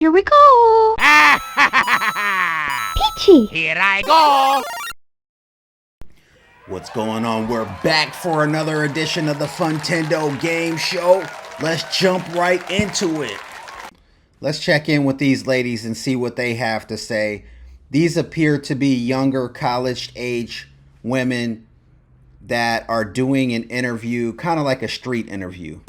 Here we go! Peachy! Here I go! What's going on? We're back for another edition of the Funtendo Game Show. Let's jump right into it. Let's check in with these ladies and see what they have to say. These appear to be younger college-age women that are doing an interview, kind of like a street interview.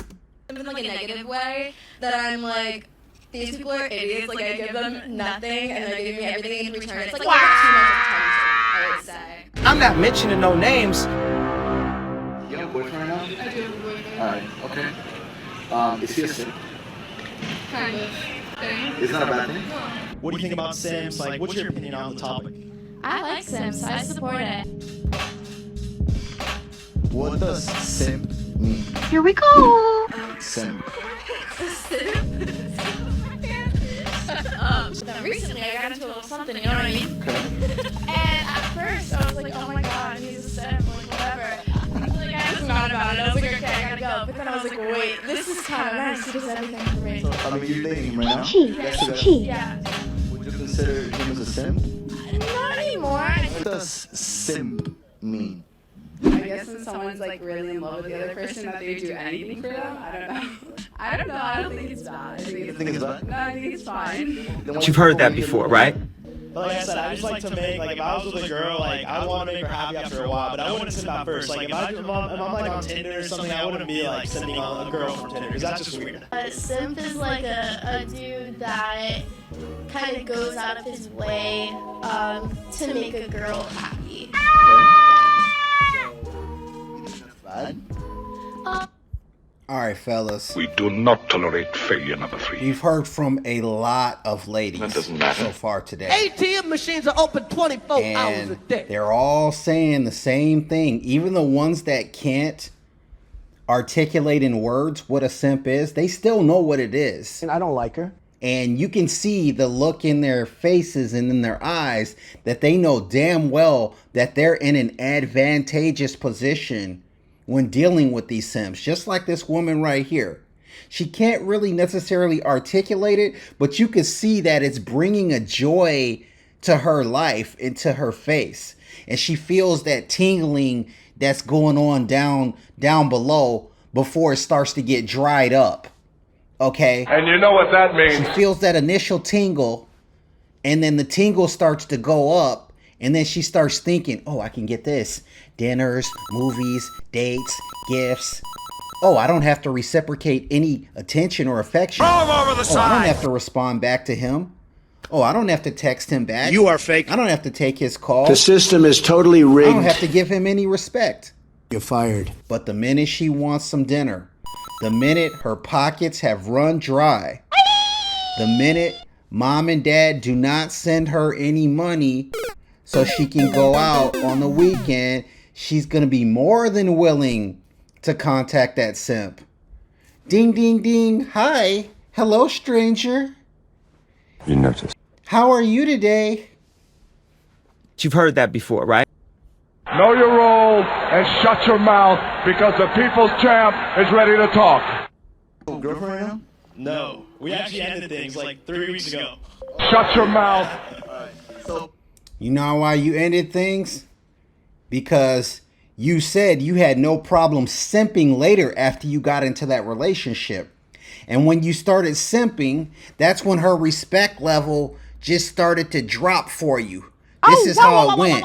In like a negative way, that I'm like, these people are idiots, like I give them nothing and they're giving me everything in return. It's like wow. Too much attention, I would say. I'm not mentioning no names. You have a boyfriend right now? I do have a boyfriend. Alright, okay. Is he a simp? Kind of thing. Is that a bad thing? What do you think about simps? Like, what's your opinion on the topic? I like Sims, I support it. What does simp mean? Here we go! Simp. Recently I got into a little something, you know what I mean? Okay. And at first I was like, oh my god, he's a simp, like whatever. Like I was mad about it, I was like, okay, I gotta go. But then I was like, wait, this is kind of nice, he does everything for me. So, I mean, you're dating him right now? Peachy! Peachy! Yeah. Would you consider him as a simp? Not anymore. What does simp mean? I guess when someone's like really in love with the other person that they do anything for them. I don't know. I don't think it's bad. I think You think it's bad? no, I think it's fine. You've heard that before, right? But like I said, I just like to make, like, if I was with a girl, like, I want to make her happy after a while, but I wouldn't simp out first. Like, if I'm like on Tinder or something, I wouldn't be like sending on a girl from Tinder, because that's just weird. A simp is like a dude that kind of goes out of his way to make a girl happy. Bad? All right, fellas. We do not tolerate failure, number 3. We've heard from a lot of ladies That doesn't matter. so far today. ATM machines are open 24 hours a And day. they're all saying the same thing. Even the ones that can't articulate in words what a simp is, they still know what it is. And I don't like her. And you can see the look in their faces and in their eyes that they know damn well that they're in an advantageous position when dealing with these simps. Just like this woman right here. She can't really necessarily articulate it, but you can see that it's bringing a joy to her life and to her face. And she feels that tingling that's going on down below before it starts to get dried up. Okay? And you know what that means. She feels that initial tingle, and then the tingle starts to go up, and then she starts thinking, oh, I can get this. Dinners, movies, dates, gifts. Oh, I don't have to reciprocate any attention or affection. All over the Oh, I don't have to respond back to him. Oh, I don't have to text him back. You are fake. I don't have to take his call. The system is totally I don't rigged. have to give him any respect. You're fired. But the minute she wants some dinner, the minute her pockets have run dry, the minute mom and dad do not send her any money so she can go out on the weekend, she's going to be more than willing to contact that simp. Ding, ding, ding. Hi. Hello, stranger. You notice. How are you today? You've heard that before, right? Know your role and shut your mouth because the people's champ is ready to talk. Girlfriend right now? No. We actually ended things like 3 weeks ago. Shut your mouth. So, You know why you ended things? Because you said you had no problem simping later after you got into that relationship. And when you started simping, that's when her respect level just started to drop for you. This is how it went.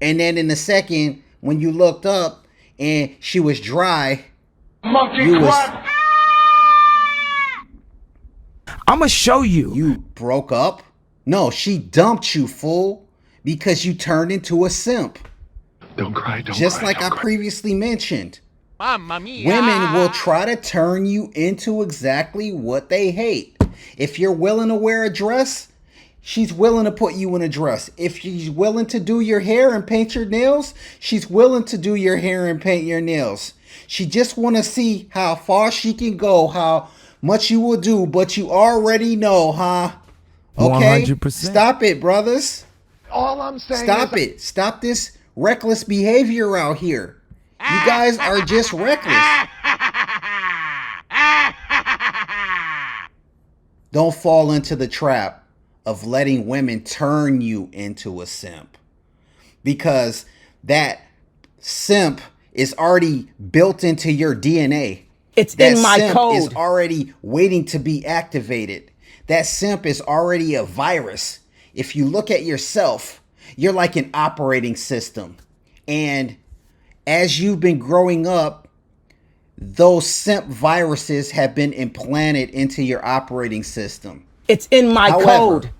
And then in a second, when you looked up and she was dry, Monkey you was, crap. I'm gonna show you. you broke up? No, she dumped you, fool, because you turned into a simp. Don't cry, don't Just cry. like I don't cry. previously mentioned. Mamma mia. Women will try to turn you into exactly what they hate. If you're willing to wear a dress, she's willing to put you in a dress. If she's willing to do your hair and paint your nails, she's willing to do your hair and paint your nails. She just want to see how far she can go, how much you will do, but you already know, huh? Okay? 100%. Stop it, brothers. All I'm saying Stop is it. Stop this reckless behavior out here. You guys are just reckless. Don't fall into the trap of letting women turn you into a simp, because that simp is already built into your DNA. It's That in my simp code. is already waiting to be activated. That simp is already a virus. If you look at yourself, you're like an operating system. And as you've been growing up, those simp viruses have been implanted into your operating system. It's in my However, code.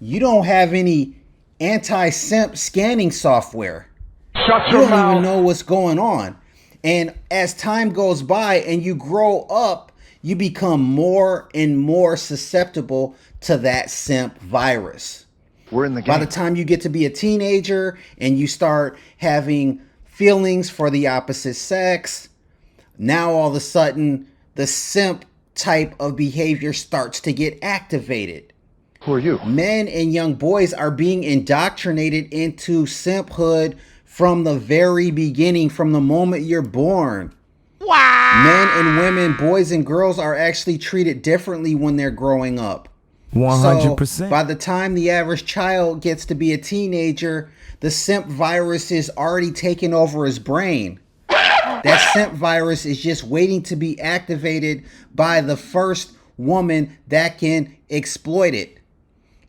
You don't have any anti-simp scanning software. Shut You your don't mouth. even know what's going on. And as time goes by and you grow up, you become more and more susceptible to that simp virus. We're in the By game. the time you get to be a teenager and you start having feelings for the opposite sex, now all of a sudden the simp type of behavior starts to get activated. Who are you? Men and young boys are being indoctrinated into simphood from the very beginning, from the moment you're born. Wow. Men and women, boys and girls are actually treated differently when they're growing up. 100%. So by the time the average child gets to be a teenager, the simp virus is already taken over his brain. That simp virus is just waiting to be activated by the first woman that can exploit it.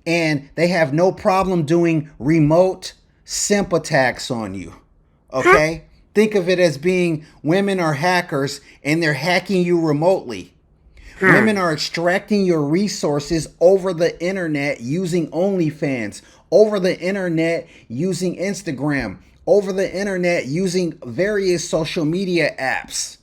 And they have no problem doing remote simp attacks on you. Okay? Think of it as being women are hackers and they're hacking you remotely. Women are extracting your resources over the internet using OnlyFans, over the internet using Instagram, over the internet using various social media apps.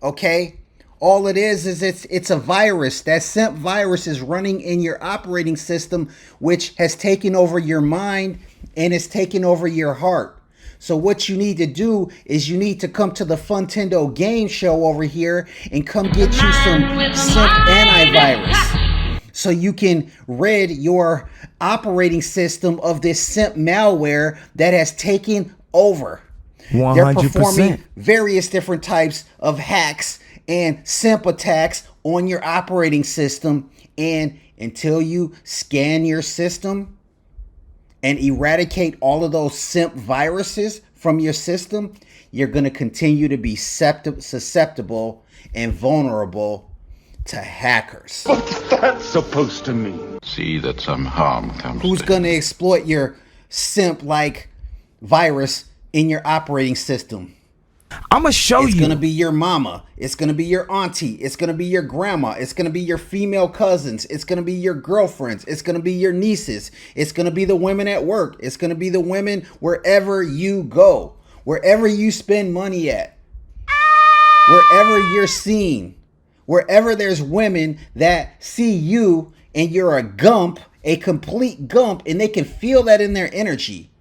Okay? All it is it's a virus. That simp virus is running in your operating system, which has taken over your mind and it's taken over your heart. So what you need to do is you need to come to the Funtendo Game Show over here and come get you some simp antivirus, so you can rid your operating system of this simp malware that has taken over. 100%. They're performing various different types of hacks and simp attacks on your operating system. And until you scan your system and eradicate all of those simp viruses from your system, you're going to continue to be susceptible and vulnerable to hackers. That's supposed to mean. See that some harm comes Who's to going to exploit your simp-like virus in your operating system? I'm going to show It's you. going to be your mama. It's going to be your auntie. It's going to be your grandma. It's going to be your female cousins. It's going to be your girlfriends. It's going to be your nieces. It's going to be the women at work. It's going to be the women wherever you go, wherever you spend money at, wherever you're seen, wherever there's women that see you and you're a gump, a complete gump, and they can feel that in their energy.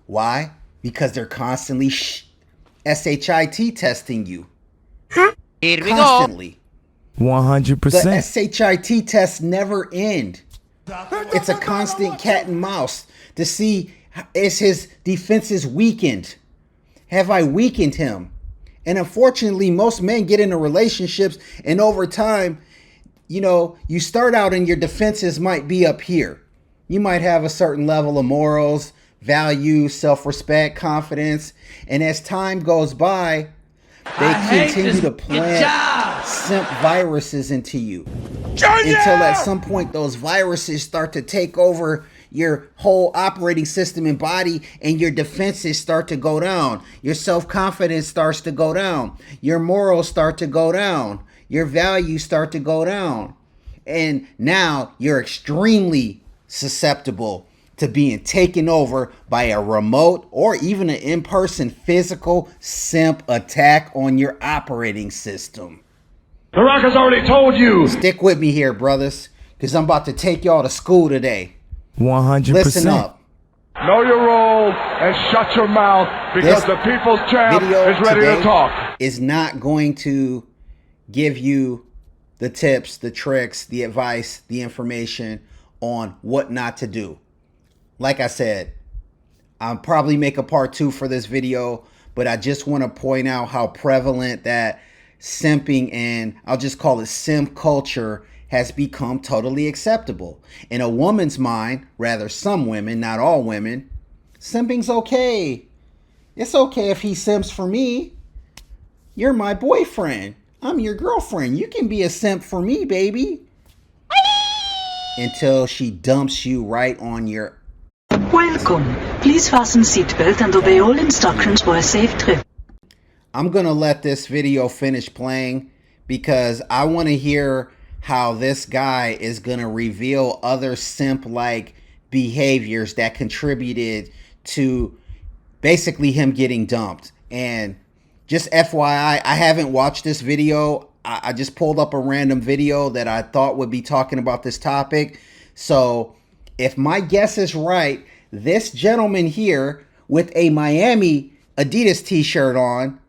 Why? Because they're constantly SHIT testing you. Here we Constantly. go. 100%. The SHIT tests never end. It's a constant cat and mouse to see, is his defenses weakened? Have I weakened him? And unfortunately, most men get into relationships and over time, you start out and your defenses might be up here. You might have a certain level of morals, value, self-respect, confidence. And as time goes by, they continue to plant simp viruses into you. Until at some point, those viruses start to take over your whole operating system and body, and your defenses start to go down. Your self-confidence starts to go down. Your morals start to go down. Your values start to go down. And now you're extremely susceptible to being taken over by a remote or even an in-person physical simp attack on your operating system. The Rock has already told you. Stick with me here, brothers, because I'm about to take y'all to school today. 100%. Listen up. Know your role and shut your mouth, because This the people's champ video is ready to today talk. is not going to give you the tips, the tricks, the advice, the information on what not to do. Like I said, I'll probably make a part 2 for this video, but I just want to point out how prevalent that simping, and I'll just call it simp culture, has become totally acceptable. In a woman's mind, rather some women, not all women, simping's okay. It's okay if he simps for me. You're my boyfriend. I'm your girlfriend. You can be a simp for me, baby. Until she dumps you right on your... Welcome. Please fasten seatbelt and obey all instructions for a safe trip. I'm going to let this video finish playing because I want to hear how this guy is going to reveal other simp-like behaviors that contributed to basically him getting dumped. And just FYI, I haven't watched this video. I just pulled up a random video that I thought would be talking about this topic. So if my guess is right, this gentleman here with a Miami Adidas t-shirt on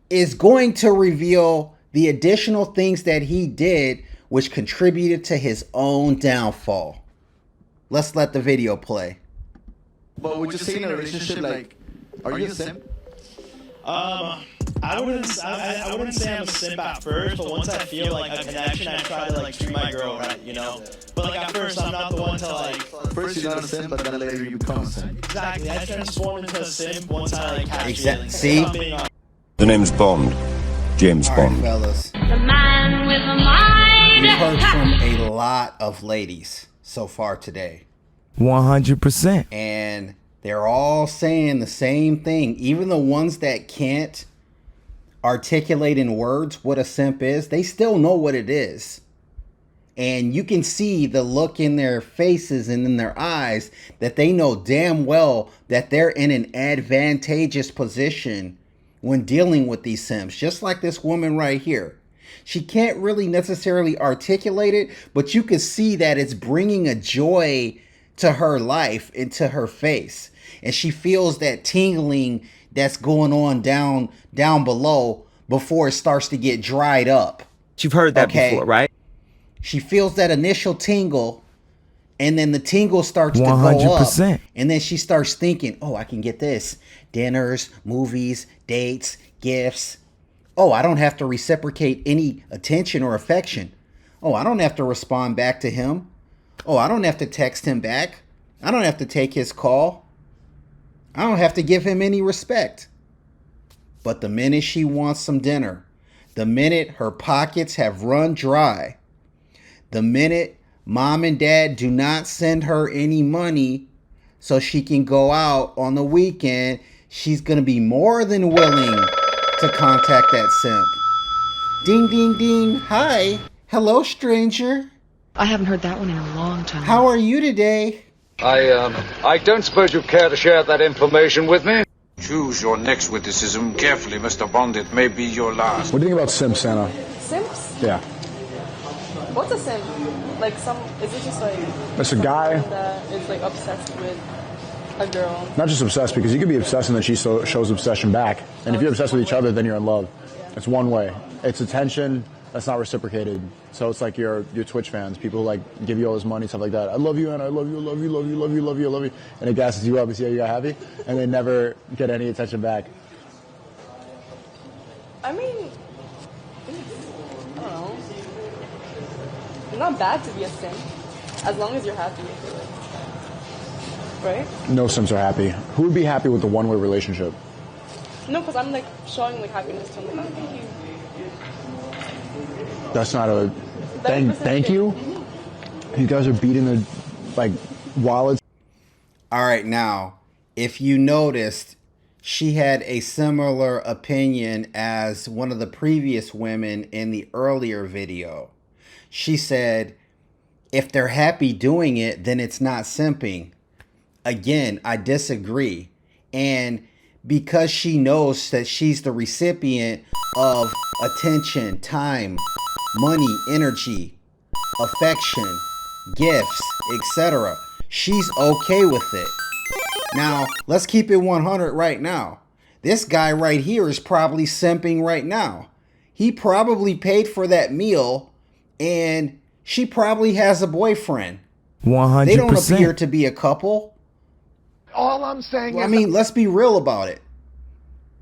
is going to reveal the additional things that he did which contributed to his own downfall. Let's let the video play. But would you say in a relationship, like, are you a simp? I wouldn't say I'm a simp at first, but once I feel like a connection, I try to like treat my girl right, you know. But like at first, I'm not the one to like. First you're not a simp, but then later you become a simp. Exactly, I transform into a simp once I like catch feelings. See? The name's Bond. James Bond. Fellas. The man with the mind. We've heard from a lot of ladies so far today. 100%. And they're all saying the same thing. Even the ones that can't articulate in words what a simp is, they still know what it is. And you can see the look in their faces and in their eyes that they know damn well that they're in an advantageous position when dealing with these simps. Just like this woman right here. She can't really necessarily articulate it, but you can see that it's bringing a joy to her life, into her face. And she feels that tingling that's going on down below before it starts to get dried up. You've heard that before, right? She feels that initial tingle, and then the tingle starts 100%. to go up. And then she starts thinking, oh, I can get this. Dinners, movies, dates, gifts. Oh, I don't have to reciprocate any attention or affection. Oh, I don't have to respond back to him. Oh, I don't have to text him back. I don't have to take his call. I don't have to give him any respect. But the minute she wants some dinner, the minute her pockets have run dry, the minute mom and dad do not send her any money so she can go out on the weekend, she's going to be more than willing to contact that simp. Ding, ding, ding. Hi. Hello, stranger. I haven't heard that one in a long time. How are you today? I don't suppose you care to share that information with me? Choose your next witticism carefully, Mr. Bond. It may be your last. What do you think about simps, Santa? Simps? Yeah. What's a simp? Like is it just like... That's a guy that is like obsessed with a girl? Not just obsessed, because you could be obsessed and then she shows obsession back. And if you're obsessed with each other, then you're in love. Yeah. It's one way. It's attention that's not reciprocated. So it's like your Twitch fans, people who like give you all this money, stuff like that. I love you, and I love you, love you, love you, love you, love you, love you. And it gasses you up and see how you got happy, and they never get any attention back. I mean, I don't know. It's not bad to be a simp, as long as you're happy. Right? No simps are happy. Who would be happy with a one-way relationship? No, because I'm like showing like happiness to them. Like, oh, thank you. That's not a thank you. You guys are beating the like wallets. All right, now, if you noticed, she had a similar opinion as one of the previous women in the earlier video. She said, if they're happy doing it, then it's not simping. Again, I disagree. And because she knows that she's the recipient of attention, time, money, energy, affection, gifts, etc., she's okay with it. Now, let's keep it 100 right now. This guy right here is probably simping right now. He probably paid for that meal, and she probably has a boyfriend. 100%. They don't appear to be a couple. All I'm saying is... I mean, let's be real about it.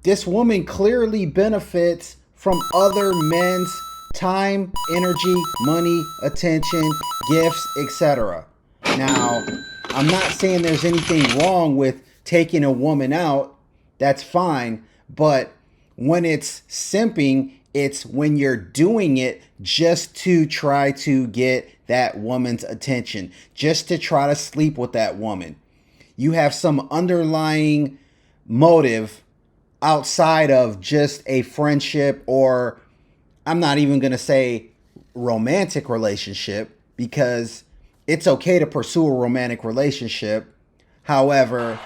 This woman clearly benefits from other men's time, energy, money, attention, gifts, etc. Now, I'm not saying there's anything wrong with taking a woman out. That's fine. But when it's simping, it's when you're doing it just to try to get that woman's attention, just to try to sleep with that woman. You have some underlying motive outside of just a friendship, or I'm not even going to say romantic relationship, because it's okay to pursue a romantic relationship. However,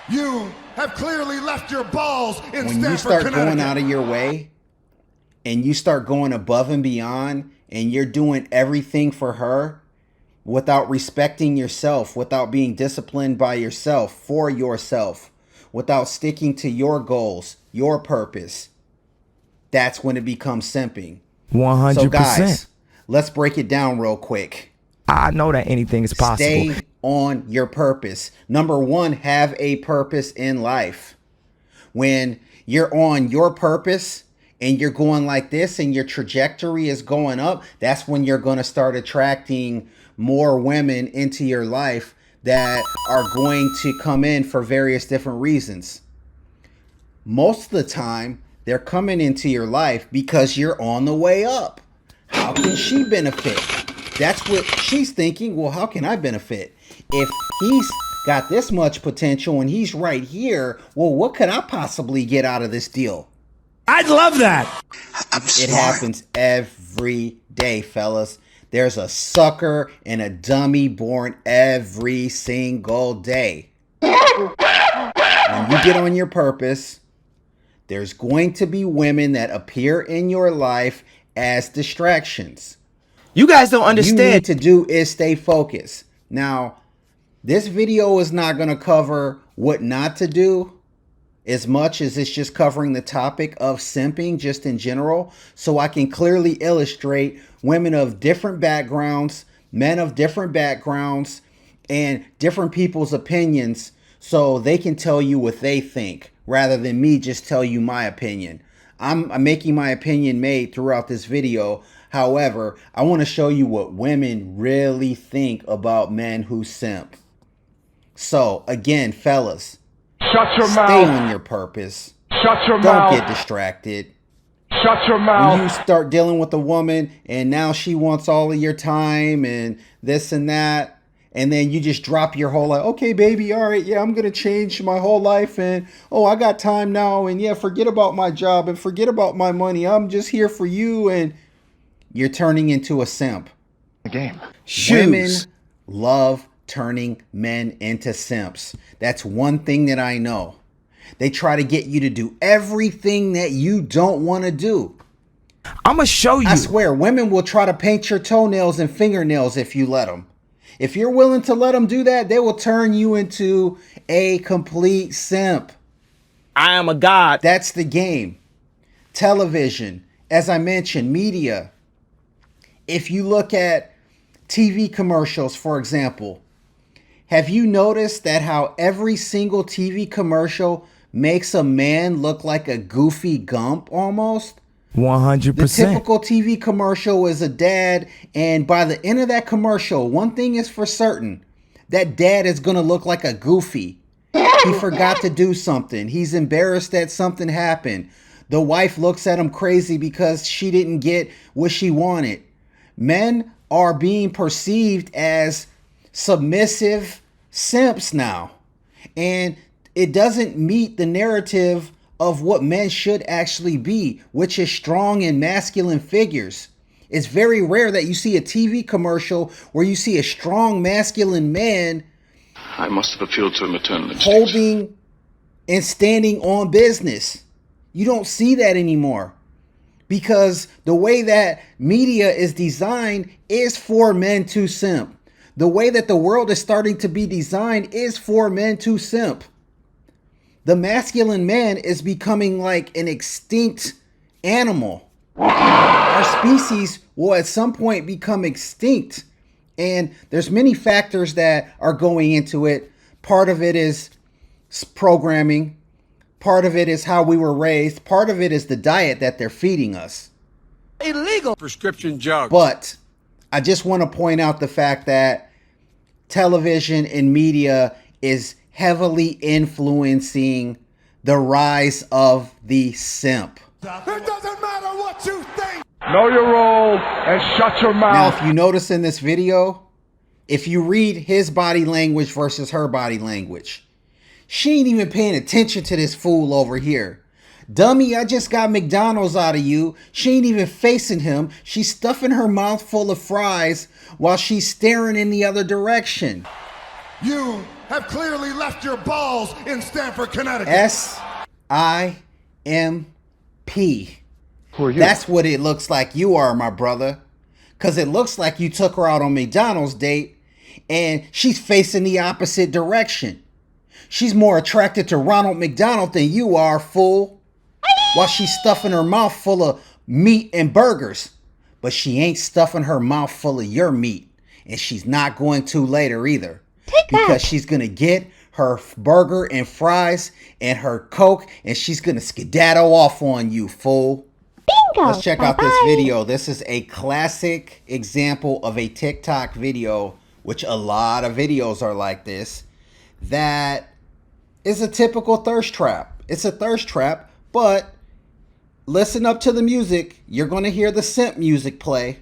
you have clearly left your balls in when you start going out of your way and you start going above and beyond and you're doing everything for her without respecting yourself, without being disciplined by yourself, for yourself, without sticking to your goals, your purpose, that's when it becomes simping. 100%. So guys, let's break it down real quick. I know that anything is possible. Stay on your purpose. Number one, have a purpose in life. When you're on your purpose and you're going like this and your trajectory is going up, that's when you're going to start attracting more women into your life that are going to come in for various different reasons. Most of the time, they're coming into your life because you're on the way up. How can she benefit? That's what she's thinking. Well, how can I benefit? If he's got this much potential and he's right here, well, what could I possibly get out of this deal? I'd love that. It happens every day, fellas. There's a sucker and a dummy born every single day. When you get on your purpose, there's going to be women that appear in your life as distractions. You guys don't understand. What you need to do is stay focused. Now, this video is not going to cover what not to do as much as it's just covering the topic of simping just in general, so I can clearly illustrate women of different backgrounds, men of different backgrounds, and different people's opinions, so they can tell you what they think rather than me just tell you my opinion. I'm making my opinion made throughout this video. However, I want to show you what women really think about men who simp. So again, fellas, shut your mouth. Stay on your purpose. Shut your Don't mouth. get distracted. Shut your mouth. When you start dealing with a woman and now she wants all of your time and this and that, and then you just drop your whole life. Okay, baby, all right, yeah, I'm going to change my whole life, and oh, I got time now, and yeah, forget about my job and forget about my money. I'm just here for you, and you're turning into a simp. The game. Women love turning men into simps. That's one thing that I know. They try to get you to do everything that you don't want to do. I'm going to show you. I swear, women will try to paint your toenails and fingernails if you let them. If you're willing to let them do that, they will turn you into a complete simp. I am a god. That's the game. Television, as I mentioned, media. If you look at TV commercials, for example, have you noticed that how every single TV commercial makes a man look like a goofy gump almost? 100%. The typical TV commercial is a dad, and by the end of that commercial, one thing is for certain, that dad is going to look like a goofy. He forgot to do something. He's embarrassed that something happened. The wife looks at him crazy because she didn't get what she wanted. Men are being perceived as submissive simps now, and it doesn't meet the narrative of what men should actually be, which is strong and masculine figures. It's very rare that you see a TV commercial where you see a strong masculine man I must have appealed to a maternal instinct. holding and standing on business. You don't see that anymore because the way that media is designed is for men to simp. The way that the world is starting to be designed is for men to simp. The masculine man is becoming like an extinct animal. Our species will at some point become extinct. And there's many factors that are going into it. Part of it is programming. Part of it is how we were raised. Part of it is the diet that they're feeding us. illegal prescription drugs. But I just want to point out the fact that television and media is heavily influencing the rise of the simp. It doesn't matter what you think. Know your role and shut your mouth. Now, if you notice in this video, if you read his body language versus her body language, she ain't even paying attention to this fool over here. Dummy, I just got McDonald's out of you. She ain't even facing him. She's stuffing her mouth full of fries while she's staring in the other direction. You have clearly left your balls in Stamford, Connecticut. S-I-M-P. Who are you? That's what it looks like you are, my brother. Because it looks like you took her out on McDonald's date and she's facing the opposite direction. She's more attracted to Ronald McDonald than you are, fool. While she's stuffing her mouth full of meat and burgers. But she ain't stuffing her mouth full of your meat. And she's not going to later either. Because she's going to get her burger and fries and her Coke and she's going to skedaddle off on you, fool. Bingo. Let's check out this video. This is a classic example of a TikTok video, which a lot of videos are like this, that is a typical thirst trap. It's a thirst trap, but listen up to the music. You're going to hear the simp music play.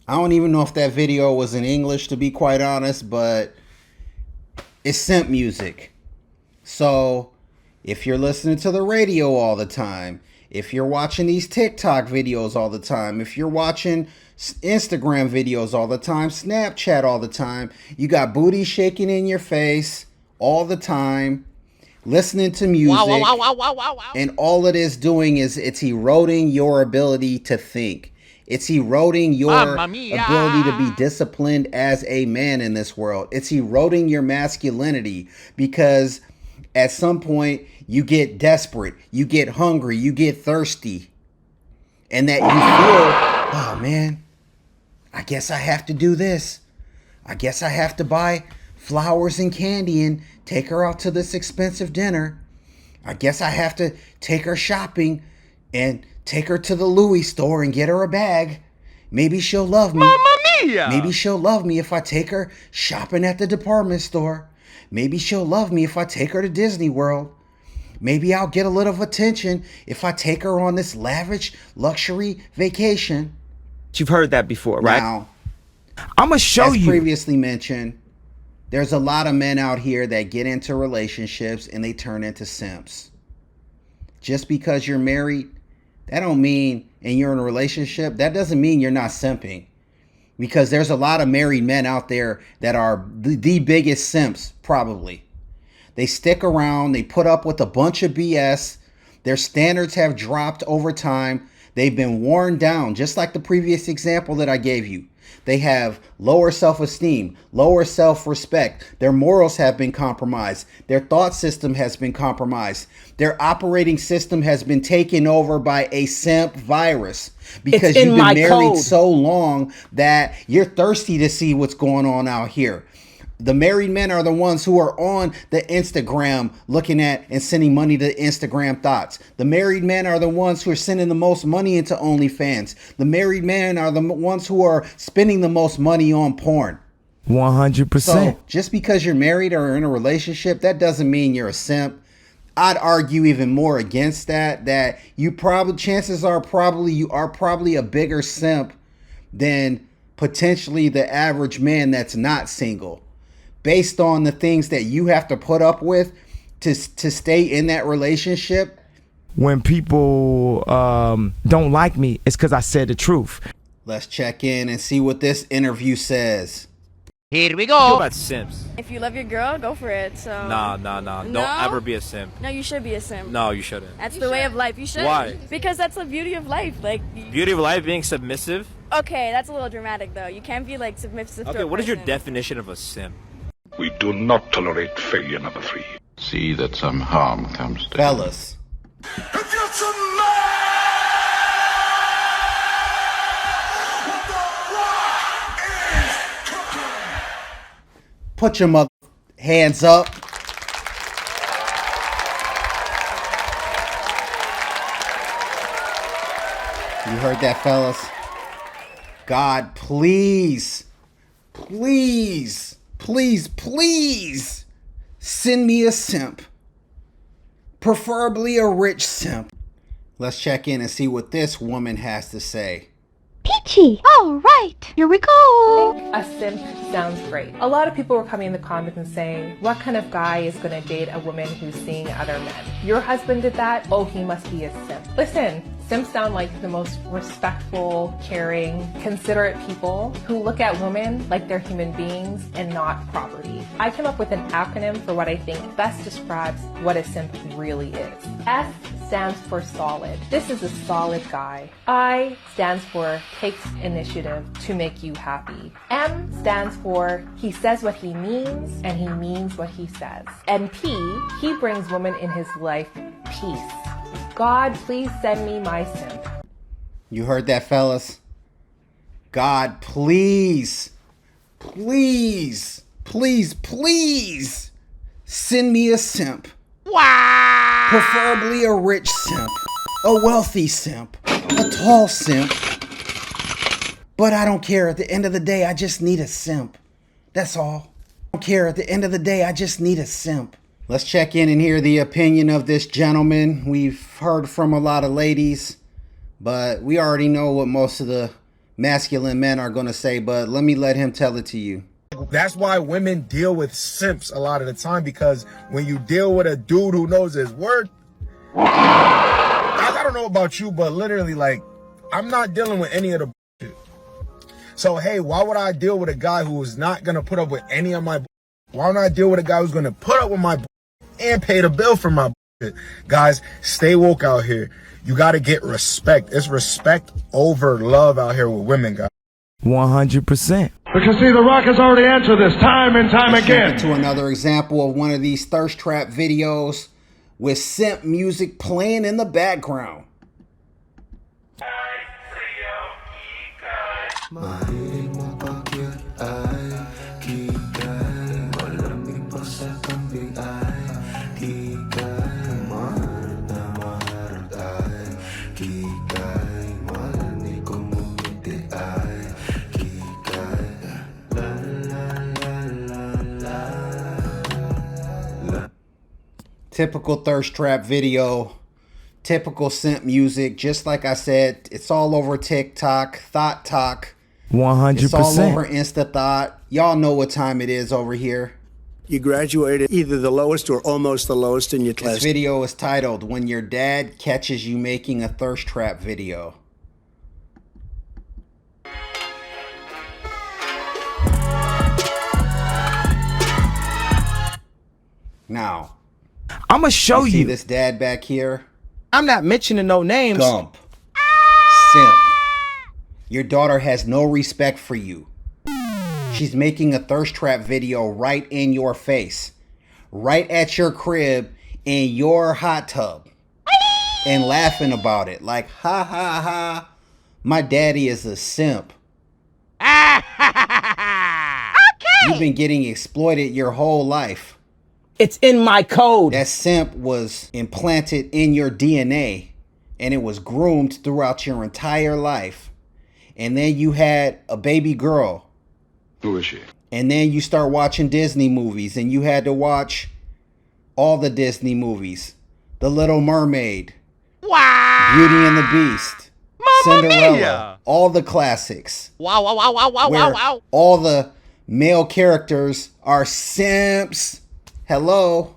I don't even know if that video was in English, to be quite honest, but it's simp music. So if you're listening to the radio all the time, if you're watching these TikTok videos all the time, if you're watching Instagram videos all the time, Snapchat all the time, you got booty shaking in your face all the time, listening to music, and all it is doing is it's eroding your ability to think. It's eroding your ability to be disciplined as a man in this world. It's eroding your masculinity because at some point you get desperate, you get hungry, you get thirsty, and that you feel, oh man, I guess I have to do this. I guess I have to buy flowers and candy and take her out to this expensive dinner. I guess I have to take her shopping and take her to the Louis store and get her a bag. Maybe she'll love me. Mamma mia! Maybe she'll love me if I take her shopping at the department store. Maybe she'll love me if I take her to Disney World. Maybe I'll get a little attention if I take her on this lavish luxury vacation. You've heard that before, right? Now, I'm going to show as you. previously mentioned, there's a lot of men out here that get into relationships and they turn into simps. Just because you're married, that don't mean, and you're in a relationship, that doesn't mean you're not simping. Because there's a lot of married men out there that are the biggest simps, probably. They stick around, they put up with a bunch of BS. Their standards have dropped over time. They've been worn down, just like the previous example that I gave you. They have lower self-esteem, lower self-respect. Their morals have been compromised. Their thought system has been compromised. Their operating system has been taken over by a simp virus because you've been married so long that you're thirsty to see what's going on out here. The married men are the ones who are on the Instagram looking at and sending money to Instagram thoughts. The married men are the ones who are sending the most money into OnlyFans. The married men are the ones who are spending the most money on porn. 100%. So just because you're married or in a relationship, that doesn't mean you're a simp. I'd argue even more against that you probably, chances are you are probably a bigger simp than potentially the average man that's not single. Based on the things that you have to put up with to stay in that relationship. When people don't like me, it's because I said the truth. Let's check in and see what this interview says. Here we go. What about simps? If you love your girl, go for it. So. Nah. Don't ever be a simp. No, you should be a simp. No, you shouldn't. That's the way of life. You should. Why? Because that's the beauty of life. Like. Beauty of life being submissive? Okay, that's a little dramatic though. You can't be like submissive to a Okay, what is your person. definition of a simp? We do not tolerate failure, number 3. See that some harm comes to Fellas. Put your mother hands up. You heard that, fellas? God, please, please, please, please send me a simp. Preferably a rich simp. Let's check in and see what this woman has to say. Peachy! All right, here we go! A simp sounds great. A lot of people were coming in the comments and saying, what kind of guy is going to date a woman who's seeing other men? Your husband did that? Oh, he must be a simp. Listen, simps sound like the most respectful, caring, considerate people who look at women like they're human beings and not property. I came up with an acronym for what I think best describes what a simp really is. S stands for solid. This is a solid guy. I stands for takes initiative to make you happy. M stands for he says what he means and he means what he says. And P, he brings women in his life peace. God, please send me my simp. You heard that, fellas? God, please, please, please, please send me a simp. Wow! Preferably a rich simp, a wealthy simp, a tall simp. But I don't care. At the end of the day, I just need a simp. That's all. I don't care. At the end of the day, I just need a simp. Let's check in and hear the opinion of this gentleman. We've heard from a lot of ladies, but we already know what most of the masculine men are going to say, but let him tell it to you. That's why women deal with simps a lot of the time, because when you deal with a dude who knows his worth, I don't know about you, but literally, like, I'm not dealing with any of the bullshit. So, hey, why would I deal with a guy who is not going to put up with any of my bullshit? Why not deal with a guy who's going to put up with my bullshit and pay the bill for my bullshit? Guys, stay woke out here. You got to get respect. It's respect over love out here with women, guys. 100%. Because see, The Rock has already answered this time and time again. To another example of one of these thirst trap videos with simp music playing in the background. Typical thirst trap video, typical simp music. Just like I said, it's all over TikTok, Thought Talk. 100%. It's all over Insta Thought. Y'all know what time it is over here. You graduated either the lowest or almost the lowest in your class. This video is titled, When Your Dad Catches You Making a Thirst Trap Video. Now, I'm going to show you. See this dad back here? I'm not mentioning no names. Gump. Simp. Your daughter has no respect for you. She's making a thirst trap video right in your face. Right at your crib in your hot tub. And laughing about it. Like, ha ha ha. My daddy is a simp. Okay. You've been getting exploited your whole life. It's in my code. That simp was implanted in your DNA and it was groomed throughout your entire life. And then you had a baby girl. Who is she? And then you start watching Disney movies and you had to watch all the Disney movies. The Little Mermaid. Wow. Beauty and the Beast. Cinderella. Mia. All the classics. Wow, wow, wow, wow, wow, wow, wow. All the male characters are simps. Hello.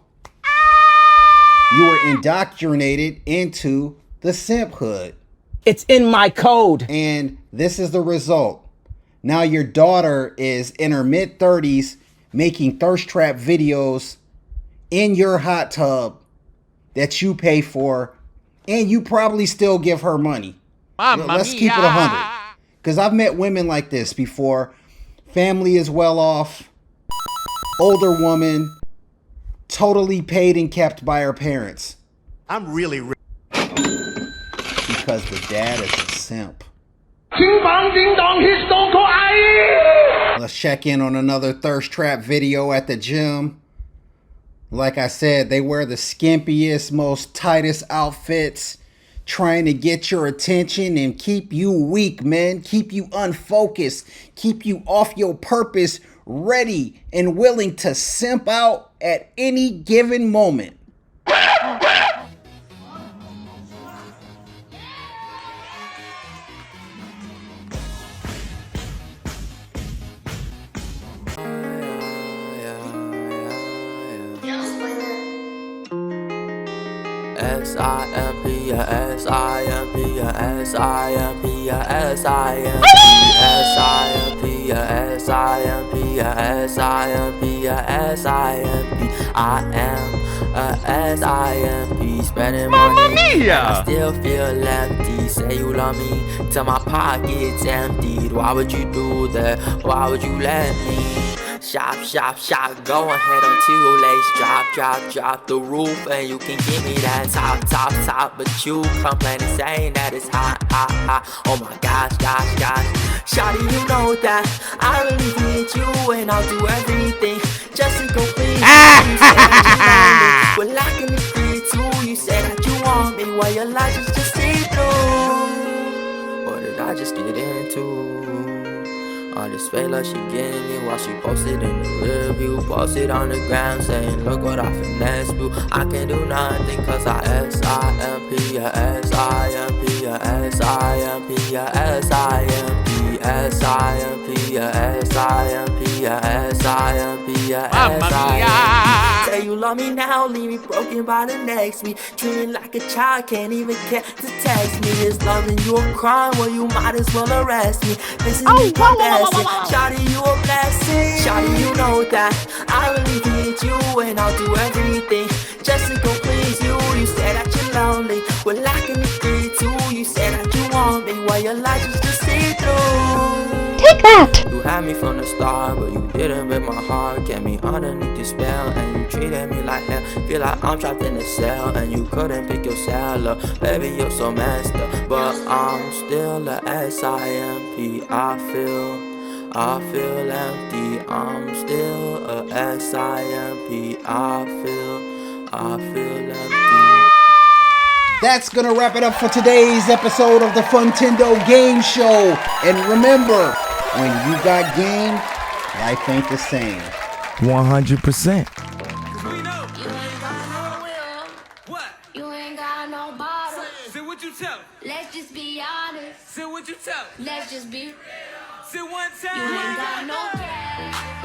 You were indoctrinated into the simphood. It's in my code. And this is the result. Now your daughter is in her mid-30s making thirst trap videos in your hot tub that you pay for, and you probably still give her money. Let's keep it 100. Because I've met women like this before. Family is well off. Older woman. Totally paid and kept by her parents. I'm really rich. Because the dad is a simp. Let's check in on another thirst trap video at the gym. Like I said, they wear the skimpiest, most tightest outfits, trying to get your attention and keep you weak, man. Keep you unfocused, keep you off your purpose, ready and willing to simp out at any given moment. S-I-M-P, S-I-M-P, S-I-M-P, S-I-M-P, S-I-M-P, S-I-M-P, S-I-M-P, S-I-M-P. I am a S-I-M-P, spending money, I still feel empty. Say you love me till my pocket's emptied. Why would you do that? Why would you let me? Shop, shop, shop, go ahead until your legs drop, drop, drop the roof, and you can give me that top, top, top. But you complaining, saying that it's hot, hot, hot. Oh my gosh, gosh, gosh. Shawty, you know that I really need you, and I'll do everything just to go please you. You said that you want me, but lacking the free too. You said that you want me, while your life is just see through. What did I just get into? All this fake love she giving me while she posted in the rear view. Posted on the ground saying, look what I finesse boo. I can't do nothing cause I S-I-M-P, ya S-I-M-P, ya S-I-M-P, ya S-I-M-P, S-I-M-P, ya S-I-M-P, ya S-I-M-P, ya S-I-M-P. Say you love me now, leave me broken by the next me. Treat me like a child, can't even care to text me. Is loving you a crime? Well, you might as well arrest me. This is me confessing. Shawty, you a blessing. Shawty, you know that I really need you, and I'll do everything just to go please you. You said that you're lonely, we're lacking the free too. You said that you want me, while your life is just see through. Take that! You had me from the start, but you didn't break my heart. Kept me underneath your spell, and you treated me like hell. Feel like I'm trapped in a cell, and you couldn't pick yourself up. Baby, you're so messed up, but I'm still a S-I-M-P. I feel empty. I'm still a S-I-M-P. I feel empty. That's gonna wrap it up for today's episode of the Funtendo Game Show. And remember, when you got game, life ain't the same. 100%. You ain't got no bottle. Say what you tell. Let's just be honest. Say what you tell. Let's just be. Say one time. You ain't got no cash.